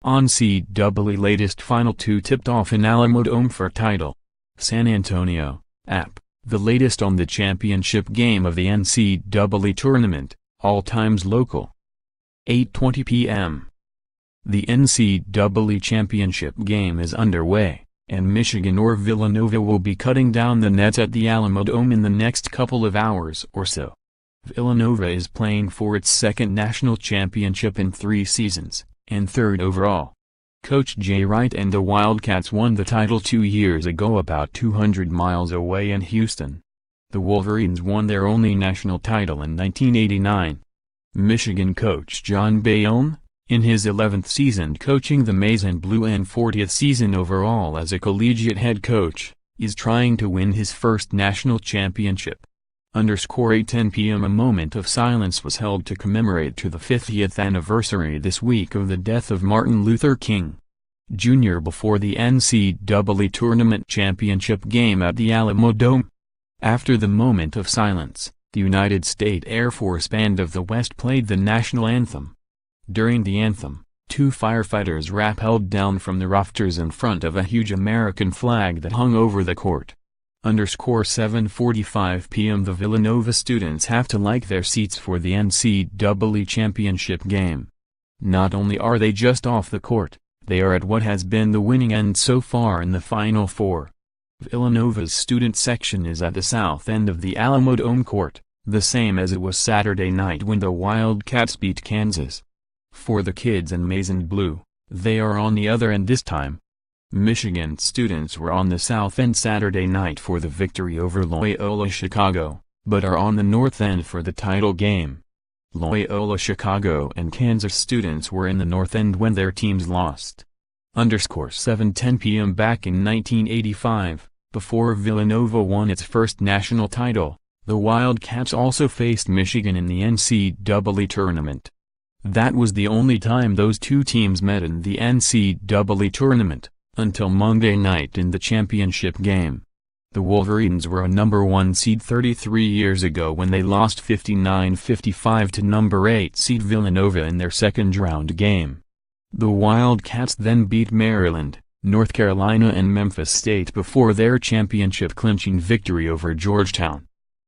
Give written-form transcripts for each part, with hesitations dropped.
NCAA Latest Final 2 tipped off in Alamodome for title. San Antonio, App. The latest on the championship game of the NCAA Tournament, all times local. 8:20 p.m. The NCAA Championship game is underway, and Michigan or Villanova will be cutting down the nets at the Alamodome in the next couple of hours or so. Villanova is playing for its second national championship in 3 seasons, and third overall. Coach Jay Wright and the Wildcats won the title 2 years ago about 200 miles away in Houston. The Wolverines won their only national title in 1989. Michigan coach John Bayonne, in his 11th season coaching the Maize and Blue and 40th season overall as a collegiate head coach, is trying to win his first national championship. 8:10 p.m. A moment of silence was held to commemorate to the 50th anniversary this week of the death of Martin Luther King, Jr. before the NCAA Tournament championship game at the Alamodome. After the moment of silence, the United States Air Force Band of the West played the national anthem. During the anthem, 2 firefighters rappelled down from the rafters in front of a huge American flag that hung over the court. 7:45 p.m. The Villanova students have to like their seats for the NCAA championship game. Not only are they just off the court, they are at what has been the winning end so far in the Final Four. Villanova's student section is at the south end of the Alamodome court, the same as it was Saturday night when the Wildcats beat Kansas. For the kids in Maize and Blue, they are on the other end this time. Michigan students were on the south end Saturday night for the victory over Loyola Chicago, but are on the north end for the title game. Loyola Chicago and Kansas students were in the north end when their teams lost. 7:10 p.m. Back in 1985, before Villanova won its first national title, the Wildcats also faced Michigan in the NCAA Tournament. That was the only time those two teams met in the NCAA Tournament, until Monday night in the championship game. The Wolverines were a number 1 seed 33 years ago when they lost 59-55 to number 8 seed Villanova in their second round game. The Wildcats then beat Maryland, North Carolina and Memphis State before their championship-clinching victory over Georgetown.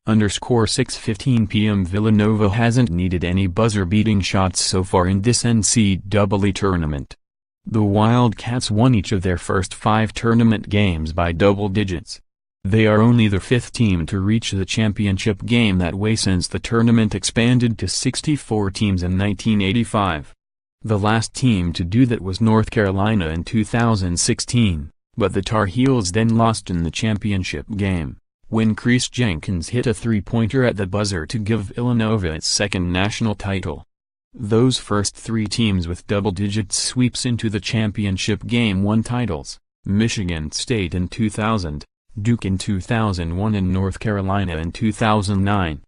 6:15 p.m. Villanova hasn't needed any buzzer-beating shots so far in this NCAA tournament. The Wildcats won each of their first 5 tournament games by double digits. They are only the 5th team to reach the championship game that way since the tournament expanded to 64 teams in 1985. The last team to do that was North Carolina in 2016, but the Tar Heels then lost in the championship game, when Chris Jenkins hit a 3-pointer at the buzzer to give Villanova its second national title. Those first 3 teams with double-digit sweeps into the championship game won titles: Michigan State in 2000, Duke in 2001 and North Carolina in 2009.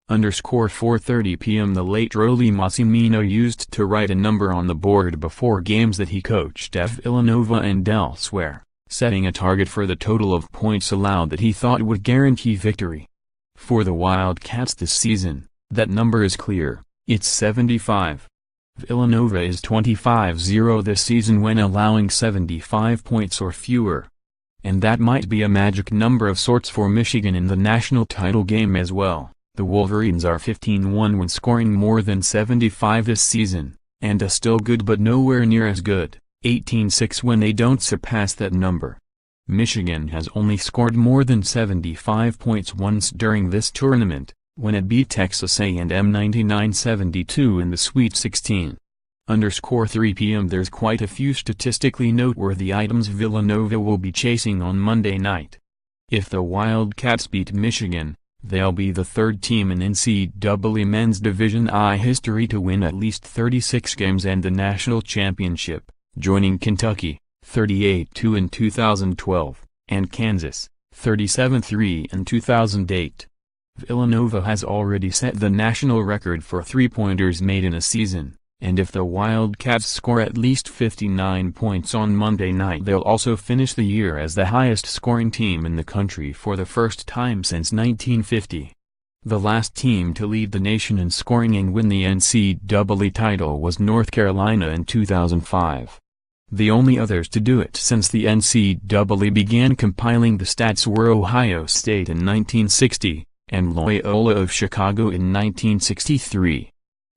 4:30 p.m. The late Rollie Massimino used to write a number on the board before games that he coached at Villanova and elsewhere, setting a target for the total of points allowed that he thought would guarantee victory. For the Wildcats this season, that number is clear. It's 75. Villanova is 25-0 this season when allowing 75 points or fewer. And that might be a magic number of sorts for Michigan in the national title game as well. The Wolverines are 15-1 when scoring more than 75 this season, and a still good but nowhere near as good 18-6 when they don't surpass that number. Michigan has only scored more than 75 points once during this tournament, when it beat Texas A&M 99-72 in the Sweet 16. 3 p.m. There's quite a few statistically noteworthy items Villanova will be chasing on Monday night. If the Wildcats beat Michigan, they'll be the 3rd team in NCAA Men's Division I history to win at least 36 games and the national championship, joining Kentucky, 38-2 in 2012, and Kansas, 37-3 in 2008. Villanova has already set the national record for 3-pointers made in a season, and if the Wildcats score at least 59 points on Monday night they'll also finish the year as the highest-scoring team in the country for the first time since 1950. The last team to lead the nation in scoring and win the NCAA title was North Carolina in 2005. The only others to do it since the NCAA began compiling the stats were Ohio State in 1960, and Loyola of Chicago in 1963.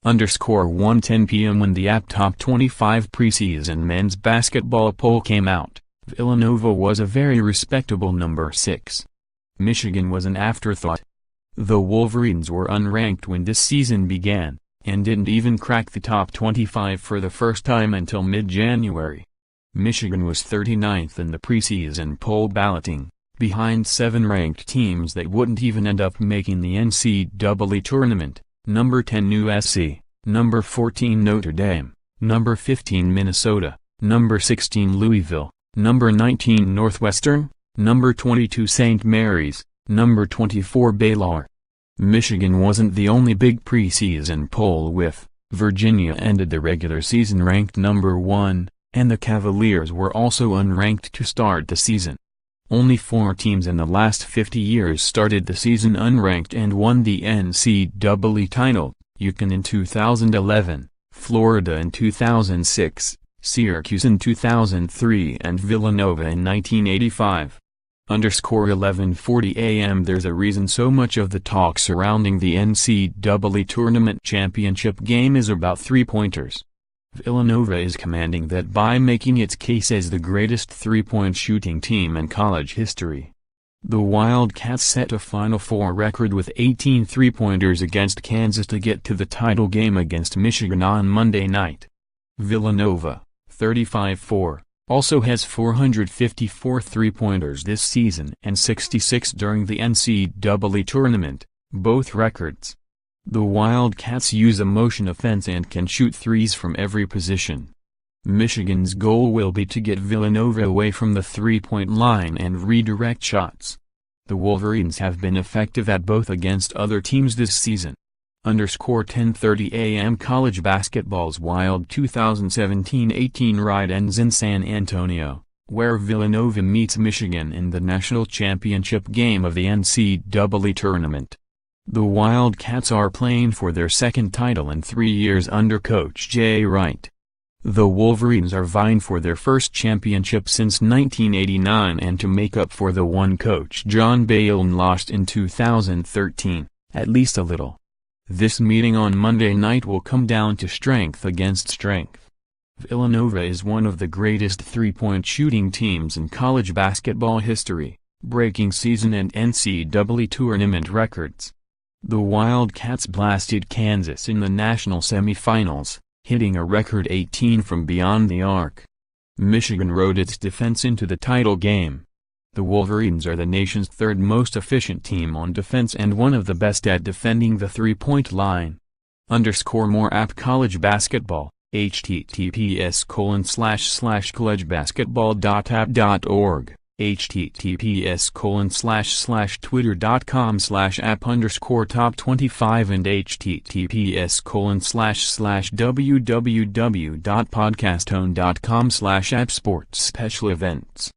1:10 p.m. when the AP Top 25 preseason men's basketball poll came out, Villanova was a very respectable number 6. Michigan was an afterthought. The Wolverines were unranked when this season began, and didn't even crack the top 25 for the first time until mid-January. Michigan was 39th in the preseason poll balloting, behind 7 ranked teams that wouldn't even end up making the NCAA Tournament: number 10 USC, number 14 Notre Dame, number 15 Minnesota, number 16 Louisville, number 19 Northwestern, number 22 St. Mary's, number 24 Baylor. Michigan wasn't the only big preseason poll whiff. Virginia ended the regular season ranked number 1, and the Cavaliers were also unranked to start the season. Only 4 teams in the last 50 years started the season unranked and won the NCAA title: UConn in 2011, Florida in 2006, Syracuse in 2003 and Villanova in 1985. 11:40 a.m. There's a reason so much of the talk surrounding the NCAA Tournament championship game is about three-pointers. Villanova is commanding that by making its case as the greatest three-point shooting team in college history. The Wildcats set a Final Four record with 18 three-pointers against Kansas to get to the title game against Michigan on Monday night. Villanova, 35-4. Also has 454 three-pointers this season and 66 during the NCAA Tournament, both records. The Wildcats use a motion offense and can shoot threes from every position. Michigan's goal will be to get Villanova away from the three-point line and redirect shots. The Wolverines have been effective at both against other teams this season. 10:30 a.m. College basketball's wild 2017-18 ride ends in San Antonio, where Villanova meets Michigan in the national championship game of the NCAA Tournament. The Wildcats are playing for their second title in 3 years under Coach Jay Wright. The Wolverines are vying for their first championship since 1989 and to make up for the one Coach John Beilein lost in 2013, at least a little. This meeting on Monday night will come down to strength against strength. Villanova is one of the greatest three-point shooting teams in college basketball history, breaking season and NCAA tournament records. The Wildcats blasted Kansas in the national semifinals, hitting a record 18 from beyond the arc. Michigan rode its defense into the title game. The Wolverines are the nation's third most efficient team on defense and one of the best at defending the three-point line. More app college basketball, https://collegebasketball.app.org, https://twitter.com/app_top25 and https://www.podcasthome.com/appsports special events.